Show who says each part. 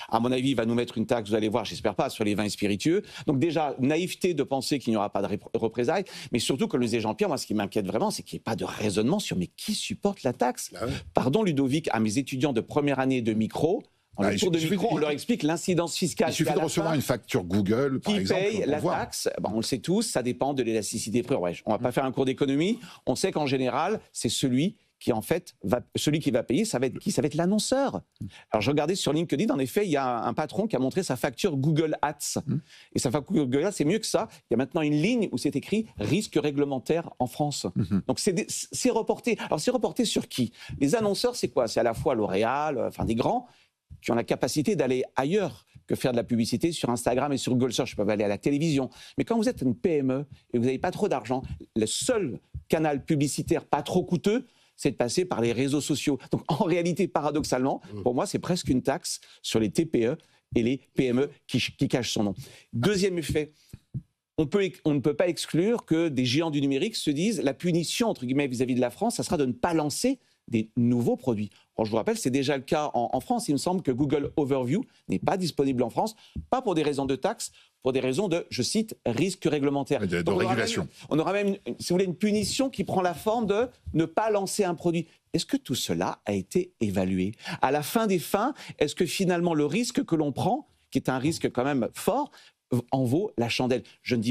Speaker 1: À mon avis, il va nous mettre une taxe, vous allez voir, j'espère pas, sur les vins et spiritueux. Donc déjà, naïveté de penser qu'il n'y aura pas de représailles, mais surtout, comme le disait Jean-Pierre, moi, ce qui m'inquiète vraiment, c'est qu'il n'y ait pas de raisonnement sur mais qui supporte la taxe.
Speaker 2: Ah ouais.
Speaker 1: Pardon, Ludovic, à mes étudiants de première année de micro, en cours de micro, on leur explique l'incidence fiscale.
Speaker 2: Il suffit de recevoir une facture Google, par exemple.
Speaker 1: Qui paye la taxe, on le sait tous, ça dépend de l'élasticité des prix. Ouais, on ne va pas faire un cours d'économie. On sait qu'en général, c'est celui qui en fait celui qui va payer, ça va être qui? Ça va être l'annonceur. Alors je regardais sur LinkedIn, en effet, il y a un patron qui a montré sa facture Google Ads. Et sa facture Google Ads, c'est mieux que ça. Il y a maintenant une ligne où c'est écrit risque réglementaire en France. Donc c'est reporté. Alors c'est reporté sur qui? Les annonceurs, c'est quoi? C'est à la fois L'Oréal, enfin des grands qui ont la capacité d'aller ailleurs que faire de la publicité sur Instagram et sur Google Search. Ils peuvent aller à la télévision. Mais quand vous êtes une PME et que vous n'avez pas trop d'argent, le seul canal publicitaire pas trop coûteux, c'est de passer par les réseaux sociaux. Donc en réalité, paradoxalement, pour moi, c'est presque une taxe sur les TPE et les PME qui cachent son nom. Deuxième effet, on ne peut pas exclure que des géants du numérique se disent la punition, entre guillemets, vis-à-vis de la France, ça sera de ne pas lancer des nouveaux produits. Alors, je vous rappelle, c'est déjà le cas en France. Il me semble que Google Overview n'est pas disponible en France, pas pour des raisons de taxes, pour des raisons de, je cite, risque réglementaire.
Speaker 2: De régulation.
Speaker 1: On aura même, si vous voulez, une punition qui prend la forme de ne pas lancer un produit. Est-ce que tout cela a été évalué? À la fin des fins, est-ce que finalement le risque que l'on prend, qui est un risque quand même fort, en vaut la chandelle? Je ne dis